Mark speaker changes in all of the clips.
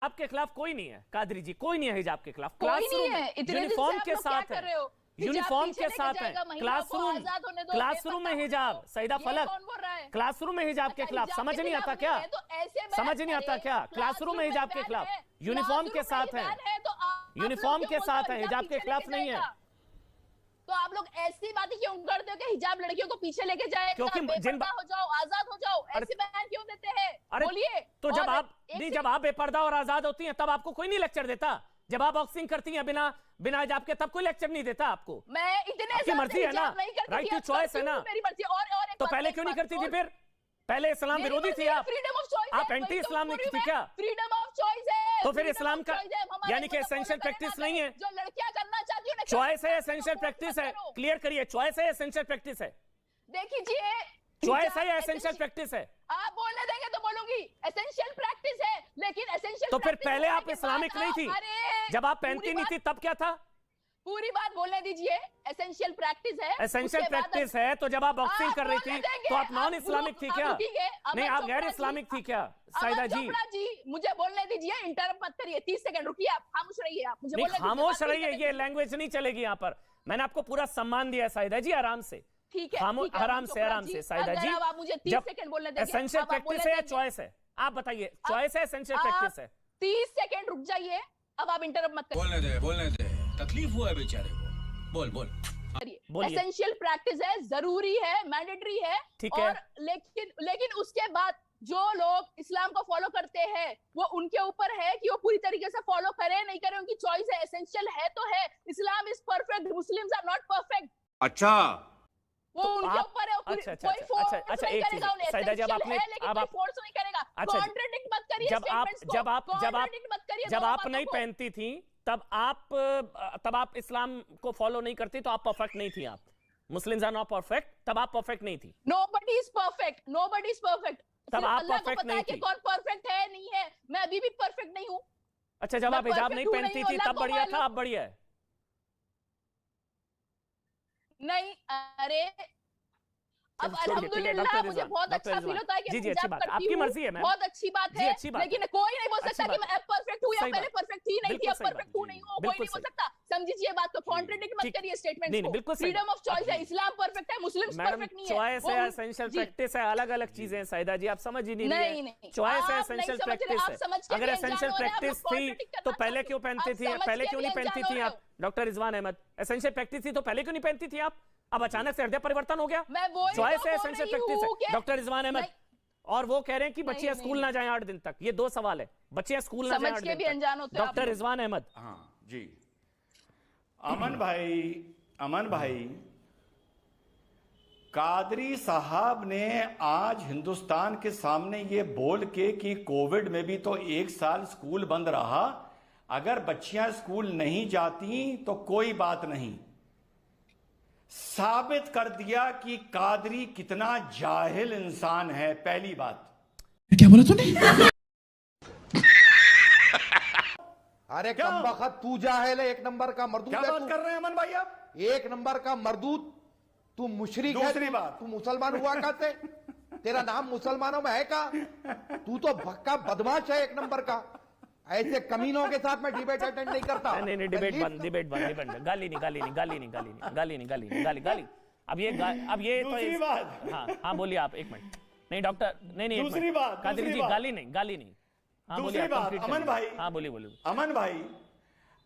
Speaker 1: आपके खिलाफ कोई नहीं है कादरी जी, कोई नहीं है हिजाब के खिलाफ।
Speaker 2: क्लासरूम
Speaker 1: यूनिफॉर्म के साथ है, यूनिफॉर्म के साथ है। क्लासरूम में हिजाब, सईदा फलक, क्लासरूम में हिजाब के खिलाफ समझ नहीं आता क्या? समझ नहीं आता क्या? क्लासरूम में हिजाब के खिलाफ, यूनिफॉर्म के साथ है, यूनिफॉर्म के साथ है, हिजाब के खिलाफ नहीं है।
Speaker 2: तो आप लोग ऐसी बातें क्यों करते हो कि हिजाब लड़कियों को पीछे लेके जाए,
Speaker 1: क्योंकि
Speaker 2: हो जाओ, आजाद हो जाओ, ऐसे बयान क्यों देते हैं? बोलिए।
Speaker 1: तो जब आप बेपर्दा और आजाद होती हैं तब आपको कोई नहीं लेक्चर देता? जब आप बॉक्सिंग करती हैं बिना हिजाब के तब कोई लेक्चर नहीं देता आपको?
Speaker 2: मैं इतने
Speaker 1: आपकी मर्जी है ना, राइट टू चॉइस है ना,
Speaker 2: मेरी मर्जी। और
Speaker 1: तो पहले क्यों नहीं करती थी? फिर पहले इस्लाम विरोधी थी आप,
Speaker 2: फ्रीडम ऑफ चॉइस,
Speaker 1: आप एंटी इस्लाम नहीं थी क्या?
Speaker 2: फ्रीडम ऑफ चॉइस है
Speaker 1: तो फिर इस्लाम का यानी कि एसेंशियल प्रैक्टिस नहीं है?
Speaker 2: जो लड़कियां करना चाहती है
Speaker 1: चॉइस है, एसेंशियल प्रैक्टिस है? क्लियर करिए, चॉइस है, एसेंशियल प्रैक्टिस है?
Speaker 2: देखिए,
Speaker 1: चॉइस है या एसेंशियल प्रैक्टिस है?
Speaker 2: आप बोलने देंगे तो बोलूंगी एसेंशियल प्रैक्टिस है, लेकिन एसेंशियल
Speaker 1: तो फिर पहले आप इस्लामिक नहीं थी? जब आप पहनती नहीं थी तब क्या था?
Speaker 2: पूरी बात बोलने दीजिए। एसेंशियल प्रैक्टिस है,
Speaker 1: एसेंशियल प्रैक्टिस है। तो जब आप बॉक्सिंग कर रही थी तो आप नॉन इस्लामिक थी क्या? नहीं, आप गैर इस्लामिक थी क्या साइदा जी?
Speaker 2: मुझे बोलने दीजिए, इंटरप्ट मत करिए। 30 सेकंड रुकिए, आप खामोश रहिए। आप मुझे बोलने दीजिए,
Speaker 1: खामोश रहिए, ये लैंग्वेज नहीं चलेगी यहाँ पर। मैंने आपको पूरा सम्मान दिया साइदा जी, आराम से।
Speaker 2: ठीक है,
Speaker 1: आराम से साइदा जी।
Speaker 2: आप मुझे 30 सेकंड बोलने देंगे।
Speaker 1: एसेंशियल प्रैक्टिस है या चॉइस है? आप बताइए, चॉइस है एसेंशियल प्रैक्टिस है?
Speaker 2: 30 सेकंड रुक जाइए, अब आप इंटरप्ट मत करिए।
Speaker 3: बोलने दे, तकलीफ हुआ है बेचारे को। बोल
Speaker 2: एसेंशियल प्रैक्टिस है, जरूरी है, मैंडेटरी है,
Speaker 1: ठीक है।
Speaker 2: और लेकिन उसके बाद जो लोग इस्लाम को फॉलो करते हैं वो उनके ऊपर है कि वो पूरी तरीके से फॉलो करें नहीं करें, उनकी चॉइस है। एसेंशियल है तो है, Islam is perfect, Muslims are not perfect.
Speaker 3: अच्छा,
Speaker 2: वो उनके ऊपर है। कोई फोर्स नहीं करेगा उन्हें।
Speaker 1: साइदा जी,
Speaker 2: अब आप फोर्स नहीं करेगा। कॉन्ट्रडिक्ट मत करिए स्टेटमेंट्स को।
Speaker 1: जब आप नहीं पहनती थी तब आप इस्लाम को फॉलो नहीं करती तो आप परफेक्ट नहीं थी। आप मुस्लिम्स आर नॉट परफेक्ट, तब आप परफेक्ट नहीं थी।
Speaker 2: Nobody is perfect, nobody is perfect.
Speaker 1: तब आप परफेक्ट नहीं थी।
Speaker 2: कौन परफेक्ट है नहीं है, मैं अभी भी परफेक्ट नहीं हूं।
Speaker 1: अच्छा, जब आप हिजाब नहीं पहनती थी तब बढ़िया था, अब बढ़िया है?
Speaker 2: नहीं, अरे अब अल्हम्दुलिल्लाह मुझे बहुत अच्छा फील होता है कि
Speaker 1: जी, अच्छी बात है, आपकी मर्जी है मैम,
Speaker 2: बहुत अच्छी बात है। लेकिन कोई नहीं बोल सकता कि मैं अब परफेक्ट हूं या पहले परफेक्ट थी नहीं थी, अब परफेक्ट हूं नहीं हूं, कोई नहीं बोल सकता। समझिए बात को, कॉन्ट्रडिक्ट मत करिए स्टेटमेंट्स को। फ्रीडम ऑफ चॉइस है, इस्लाम परफेक्ट है, मुस्लिम्स परफेक्ट नहीं है।
Speaker 1: चॉइस है, एसेंशियल प्रैक्टिस है, अलग-अलग चीजें हैं साइदा जी, आप समझ ही नहीं रही है। चॉइस है, एसेंशियल प्रैक्टिस है। अगर एसेंशियल प्रैक्टिस थी तो पहले क्यों पहनती थी? पहले क्यों नहीं पहनती थी आप? Doctor Rizwan Ahmad, essential practice थी तो पहले क्यों नहीं पहनती थी आप? अब अचानक से हृदय परिवर्तन हो गया? चॉइस है, एसेंशियल प्रैक्टिस है। डॉक्टर रिजवान अहमद, और वो कह रहे हैं कि बच्चियां स्कूल ना जाएं 8 दिन तक। ये 2 सवाल है, बच्चियां स्कूल ना जाएं 8 दिन तक। डॉक्टर रिजवान अहमद।
Speaker 3: हाँ जी, अमन भाई, कादरी साहब ने आज हिंदुस्तान के सामने ये बोल के कि कोविड में भी तो 1 साल स्कूल बंद रहा, अगर बच्चियां स्कूल नहीं जाती तो कोई बात नहीं, साबित कर दिया कि कादरी कितना जाहिल इंसान है। पहली बात,
Speaker 4: क्या बोला तूने?
Speaker 5: अरे कमबख्त, तू जाहिल है, 1 नंबर का मर्दूद है।
Speaker 3: क्या बात कर रहे हैं अमन भाई आप?
Speaker 5: 1 नंबर का मर्दूद, तू मुशरिक है।
Speaker 3: दूसरी बात,
Speaker 5: तू मुसलमान हुआ कैसे? तेरा नाम मुसलमानों में है का? तू तो भक्का बदमाश है 1 नंबर का। ऐसे कमीनों के साथ मैं डिबेट अटेंड नहीं करता।
Speaker 1: नहीं, डिबेट बंद। गाली नहीं। अब ये
Speaker 3: दूसरी बात,
Speaker 1: हाँ बोलिए आप, 1 मिनट। नहीं डॉक्टर, नहीं,
Speaker 3: दूसरी बात,
Speaker 1: कादरी जी, गाली नहीं। हाँ,
Speaker 3: दूसरी बात, अमन भाई,
Speaker 1: हाँ बोलिए।
Speaker 3: अमन भाई,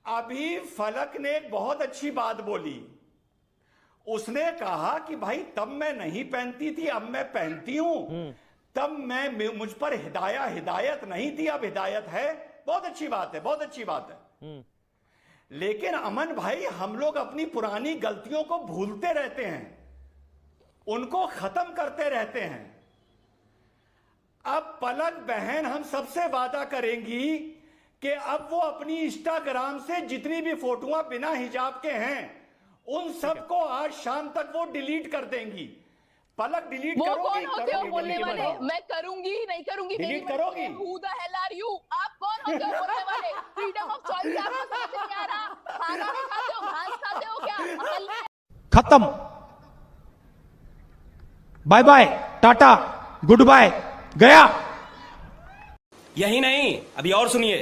Speaker 3: अभी फलक ने एक बहुत अच्छी बात बोली। उसने कहा कि भाई तब मैं नहीं पहनती थी, अब मैं पहनती हूं। तब मुझ पर हिदायत नहीं थी, अब हिदायत है। बहुत अच्छी बात है, बहुत अच्छी बात है। लेकिन अमन भाई, हम लोग अपनी पुरानी गलतियों को भूलते रहते हैं, उनको खत्म करते रहते हैं। अब पलक बहन हम सबसे वादा करेंगी कि अब वो अपनी इंस्टाग्राम से जितनी भी फोटोआं बिना हिजाब के हैं उन सबको आज शाम तक वो डिलीट कर देंगी। पलक डिलीट करोगी?
Speaker 2: वो कौन होते हो बोलने वाले? मैं करूंगी नहीं करूंगी,
Speaker 3: डिलीट करोगी?
Speaker 2: Who the hell are you? आप कौन होते हो बोलने वाले? फ्रीडम ऑफ चॉइस आपको समझ नहीं आ रहा? खाना नहीं खाते हो, घास खाते हो क्या?
Speaker 4: खत्म, bye bye, tata, goodbye, गया।
Speaker 6: यही नहीं, अभी और सुनिए।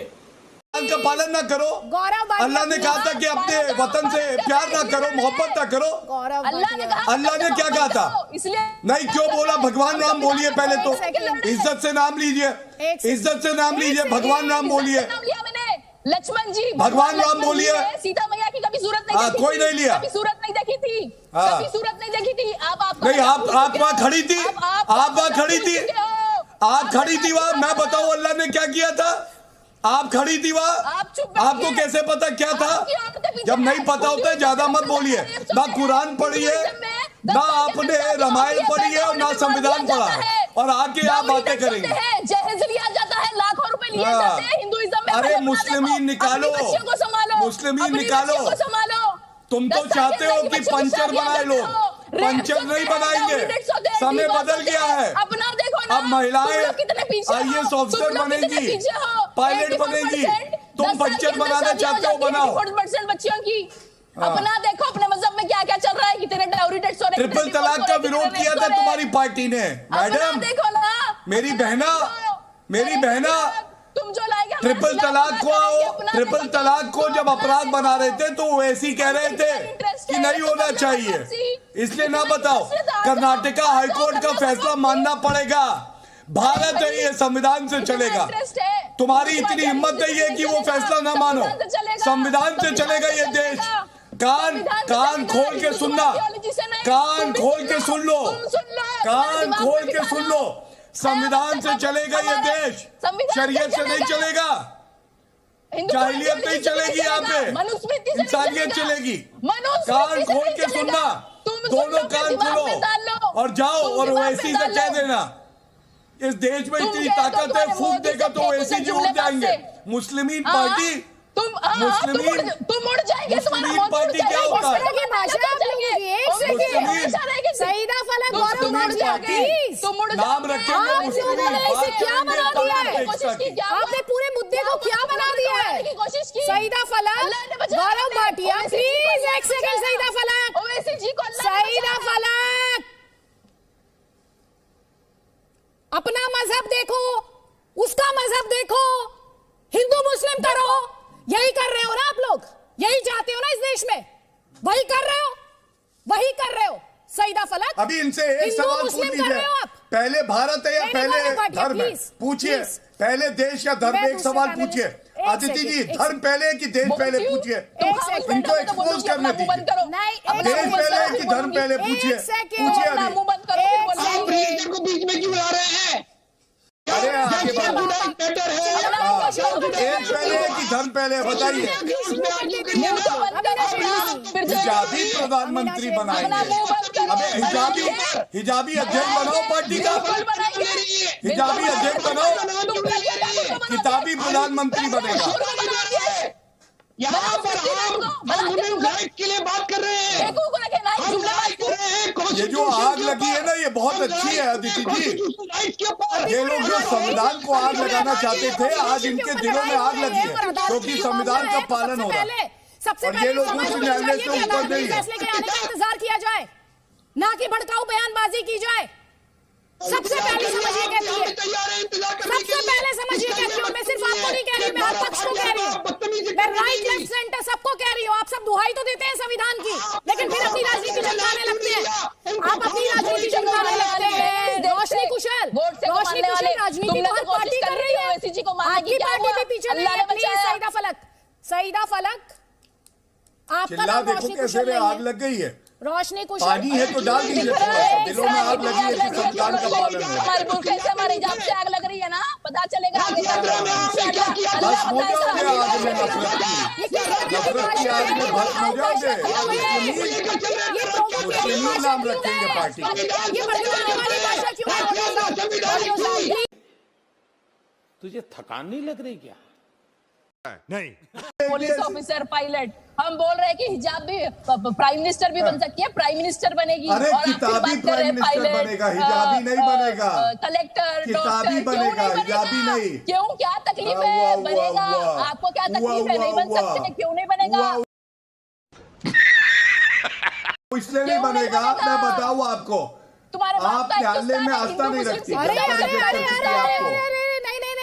Speaker 6: का पालन ना करो। अल्लाह ने कहा था कि अपने वतन से प्यार ना करो, मोहब्बत ना करो। अल्लाह ने क्या कहा था? नहीं, क्यों बोला? भगवान राम बोलिए पहले तो, इज्जत से नाम लीजिए, इज्जत से नाम लीजिए, भगवान राम बोलिए,
Speaker 2: लक्ष्मण जी
Speaker 6: भगवान राम बोलिए।
Speaker 2: सीता मैया की कभी सूरत नहीं देखी,
Speaker 6: कोई नहीं लिया,
Speaker 2: कभी सूरत नहीं देखी थी, कभी सूरत नहीं देखी थी। आप
Speaker 6: नहीं, आप वहाँ खड़ी थी, आप वहाँ खड़ी थी, आप खड़ी थी वहाँ। मैं बताऊं अल्लाह ने क्या किया था? आप खड़ी थी वहाँ, आपको कैसे पता क्या था? जब नहीं पता होता है ज्यादा मत बोलिए। ना कुरान पढ़िए, ना आपने रामायण पढ़ी है और ना संविधान पढ़ा है, और आके आप बातें करेंगे।
Speaker 2: जहेज लिया जाता है, लाखों रुपए लिए जाते हैं हिंदुइज्म में।
Speaker 6: अरे मुस्लिमीन निकालो, मुस्लिमीन निकालो। तुम तो चाहते हो कि पंचर बनाए लोग, पंचर नहीं बनाएंगे। समय बदल गया है।
Speaker 2: अपना देखो ना,
Speaker 6: अब महिलाएं
Speaker 2: IAS
Speaker 6: ऑफिसर बनेगी, पायलट बनेगी। तुम पंचर बनाना चाहते हो, बनाओ।
Speaker 2: 40% बच्चियों की। अपना देखो, अपने मजहब में क्या क्या चल रहा है, कितने डाउरी डेट्स हो रहे हैं।
Speaker 6: ट्रिपल तलाक का विरोध किया था तुम्हारी पार्टी ने, मैडम।
Speaker 2: देखो ना,
Speaker 6: मेरी बहना, मेरी बहना,
Speaker 2: तुम जो लाएंगे
Speaker 6: ट्रिपल तलाक को जब अपराध बना रहे थे तो वो ऐसे ही कह रहे थे कि नहीं होना चाहिए, इसलिए ना बताओ। कर्नाटका हाईकोर्ट का फैसला मानना पड़ेगा। भारत है, ये संविधान से चलेगा। तुम्हारी इतनी हिम्मत नहीं है कि वो फैसला ना मानो, संविधान से चलेगा ये देश। कान खोल के सुनना, कान खोल के सुन लो, कान खोल के सुन लो। संविधान से चलेगा ये देश, शरीयत से नहीं चलेगा। जाहिलियत नहीं चलेगी यहाँ पे, इंसानियत चलेगी। कान खोल के सुनना, दोनों कान खोलो और जाओ और ओवैसी से कह देना इस देश में इतनी ताकत है, फूंक देगा तो ओवैसी जी उड़ जाएंगे। मुस्लिमीन पार्टी,
Speaker 2: तुम उड़ जाएंगे।
Speaker 6: मुस्लिमीन पार्टी क्या होता है?
Speaker 7: सईदा फलक गौरव भाटिया,
Speaker 6: नाम रखेंगे मुस्लिमीन।
Speaker 7: क्या बना दिया है आपने? पूरे मुद्दे को क्या बना दिया है? सईदा फलक गौरव भाटिया, प्लीज एक सेकंड। सईदा फलक, सईदा फलक, अपना मजहब देखो, उसका मजहब देखो, हिंदू मुस्लिम करो। यही कर रहे हो ना आप लोग? यही चाहते हो ना इस देश में? वही कर रहे हो, वही कर रहे हो। सईदा फलक,
Speaker 6: अभी इनसे एक सवाल पूछ लीजिए, पहले भारत है या पहले धर्म है? पूछिए, पहले देश या धर्म? एक सवाल पूछिए अदिति जी, धर्म पहले कि देश पहले? पूछिए, इनको एक्सपोज करने दीजिए। देश पहले कि धर्म पहले? पूछिए, पूछिए अभी।
Speaker 8: को बीच में क्यों ला रहे हैं?
Speaker 6: अरे आगे एक पहले कि धर्म पहले? बताइए। हिजाबी प्रधानमंत्री बनाएंगे। अबे हिजाबी अध्यक्ष बनाओ पार्टी का, हिजाबी अध्यक्ष बनाओ, किताबी प्रधानमंत्री बनेगा।
Speaker 8: यहाँ पर हम ह्यूमन राइट के लिए बात कर रहे हैं।
Speaker 6: ये जो आग लगी है ना, ये बहुत अच्छी है अदिति जी। ये लोग जो संविधान को आग लगाना चाहते थे, आज इनके दिलों में आग लगी है, क्योंकि संविधान का पालन हो रहा है। और ये लोग उच्च न्यायालय से ऊपर नहीं है।
Speaker 7: फैसले के आने का इंतजार किया जाए, ना कि भड़काऊ बयानबाजी की जाए। सबसे पहले समझिए कहती है, सबसे पहले समझिए कहती हूँ। मैं सिर्फ आपको नहीं कह रही, मैं हर पक्ष को कह रही हूँ। मैं राइट लेफ्ट सेंटर सबको कह रही हूँ। आप सब दुहाई तो देते हैं संविधान की, लेकिन फिर अपनी राजनीति चमकाने लगते हैं। आप अपनी राजनीति चमकाने लगते हैं। रोशनी कुशल, रोशनी कुशल राजनीति तो हर पार्टी कर रही है, आपकी पार्टी भी पीछे नहीं है। प्लीज सईदा फलक, सईदा फलक, आपका नाम रोशनी कुशल
Speaker 6: आग लग गई है।
Speaker 7: रोशनी कुशल,
Speaker 6: पानी है तो डाल दीजिए थोड़ा सा, दिलों में आग लगी है कि संविधान का पालन हो।
Speaker 2: हमारे मुल्क कैसे, हमारे हिजाब से आग लग रही है ना, पता चलेगा आगे
Speaker 6: बस हो जाओगे आग में, नफरत की आग में भस्म हो जाओगे। मुस्लिम नाम रखेंगे पार्टी।
Speaker 3: तुझे थकान नहीं लग रही क्या?
Speaker 6: नहीं,
Speaker 2: पुलिस ऑफिसर, पायलट, हम बोल रहे हैं कि हिजाब भी प्राइम मिनिस्टर भी बन सकती है, प्राइम मिनिस्टर बनेगी।
Speaker 6: अरे किताबी प्राइम मिनिस्टर बनेगा, हिजाबी नहीं बनेगा।
Speaker 2: कलेक्टर,
Speaker 6: किताबी बनेगा, हिजाबी नहीं।
Speaker 2: क्यों, क्या तकलीफ है? बनेगा। आपको क्या तकलीफ है? नहीं बन सकते? क्यों नहीं बनेगा?
Speaker 6: इसलिए नहीं बनेगा, मैं बताऊँ आपको।
Speaker 2: तुम्हारे
Speaker 6: आप न्यायालय में आस्था नहीं रखती।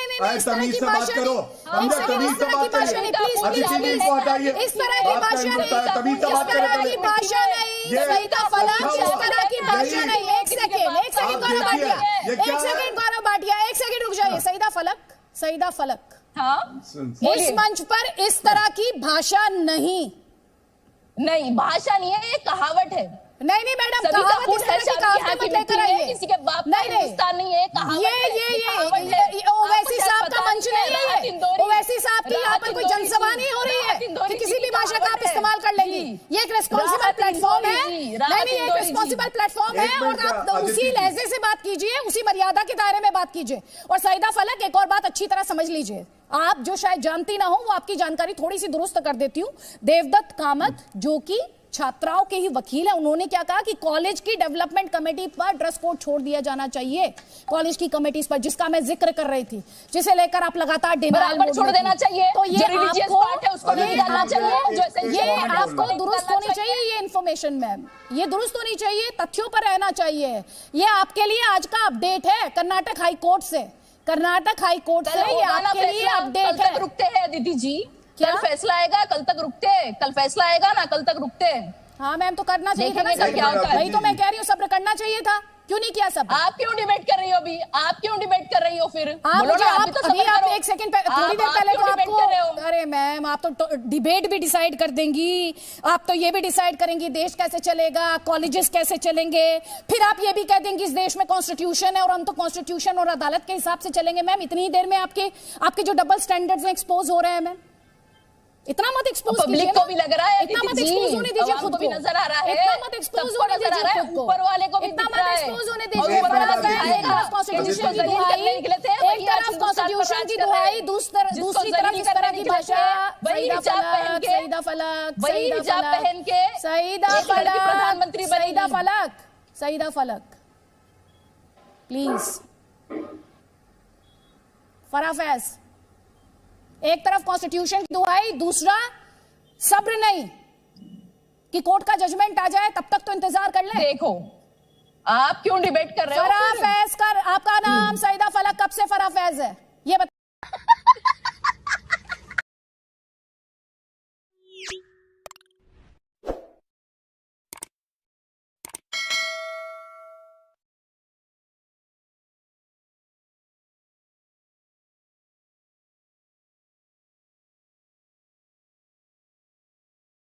Speaker 7: नहीं, नहीं, इस तरह की
Speaker 6: बात करो, हमने तमीज से बात करिए, अदिति जी को हटाइए,
Speaker 7: इस तरह की भाषा नहीं,
Speaker 6: तमीज से बात
Speaker 7: इस तरह की भाषा नहीं, सईदा फलक, इस तरह की भाषा नहीं। एक सेकंड गौरव भाटिया, एक सेकंड रुक जाइए। सईदा फलक,
Speaker 2: हाँ
Speaker 7: इस मंच पर इस तरह की भाषा नहीं
Speaker 2: भाषा नहीं है, ये कहावत है।
Speaker 7: नहीं मैडम, कहावत इस तरह की कहावत मत लेकर आइए।
Speaker 2: किसी के बाप का हिंदुस्तान नहीं है, कहावत
Speaker 7: ये ओवैसी साहब का मंच नहीं है ये। ओवैसी साहब की यहाँ पर कोई जनसभा नहीं हो रही है कि किसी भी भाषा का आप इस्तेमाल कर लेंगी। ये एक रिस्पॉन्सिबल प्लेटफॉर्म है। नहीं, एक रिस्पॉन्सिबल प्लेटफॉर्म है और आप उसी लहजे से बात कीजिए, उसी मर्यादा के दायरे में बात कीजिए। और सईदा फलक, एक और बात अच्छी तरह समझ लीजिए, आप जो शायद जानती ना हो वो आपकी जानकारी थोड़ी सी दुरुस्त कर देती हूँ। देवदत्त कामत जो कि छात्राओं के ही वकील है, उन्होंने क्या कहा कि कॉलेज की डेवलपमेंट कमेटी पर ड्रेस कोड छोड़ दिया जाना चाहिए। कॉलेज की कमेटीज पर, जिसका मैं जिक्र कर रही थी, जिसे लेकर आप लगातार
Speaker 2: बराबर छोड़ देना चाहिए।
Speaker 7: तो ये आपको
Speaker 2: ये
Speaker 7: आपको दुरुस्त होनी चाहिए ये इंफॉर्मेशन मैम, ये दुरुस्त होनी चाहिए, तथ्यों पर रहना चाहिए। ये आपके लिए आज का अपडेट है कर्नाटक हाई कोर्ट से। कर्नाटक हाई कोर्ट से ये आपके लिए अपडेट है।
Speaker 2: रुकते हैं दीदी जी, कल फैसला आएगा, कल तक रुकते हैं, कल फैसला आएगा ना, कल तक रुकते हैं।
Speaker 7: हाँ मैम, तो करना चाहिए था ना,
Speaker 2: क्या होता है?
Speaker 7: वही तो मैं कह रही हूँ, सब्र करना चाहिए था, क्यों नहीं किया सब?
Speaker 2: आप क्यों डिबेट कर रही हो अभी? आप क्यों डिबेट कर रही हो फिर?
Speaker 7: आप एक सेकंड थोड़ी देर पहले तो आपको, अरे मैम आप तो डिबेट भी डिसाइड कर देंगी, आप तो ये भी डिसाइड करेंगी देश कैसे चलेगा, कॉलेजेस कैसे चलेंगे, फिर आप ये भी कह देंगे इस देश में कॉन्स्टिट्यूशन है और हम तो कॉन्स्टिट्यूशन और अदालत के हिसाब से चलेंगे। मैम इतनी ही देर में आपके जो डबल स्टैंडर्ड्स हैं एक्सपोज हो रहे हैं। मैम इतना मत एक्सपोज
Speaker 2: पब्लिक को भी लग रहा है,
Speaker 7: इतना मत एक्सपोज होने दीजिए खुद को,
Speaker 2: नजर आ रहा है,
Speaker 7: इतना मत एक्सपोज होने दीजिए खुद को,
Speaker 2: ऊपर वाले को भी
Speaker 7: इतना मत एक्सपोज होने दीजिए। एक तरफ कॉन्स्टिट्यूशन की दुहाई, एक तरफ कॉन्स्टिट्यूशन की दुहाई, दूसरी तरफ इस तरह की भाषा। सईदा फलक प्लीज। फराह फैज, एक तरफ कॉन्स्टिट्यूशन की दुहाई, दूसरा सब्र नहीं कि कोर्ट का जजमेंट आ जाए, तब तक तो इंतजार कर ले।
Speaker 2: देखो आप क्यों डिबेट कर रहे हो?
Speaker 7: फराह फैज कर, आपका नाम सईदा फलक कब से फराह फैज है?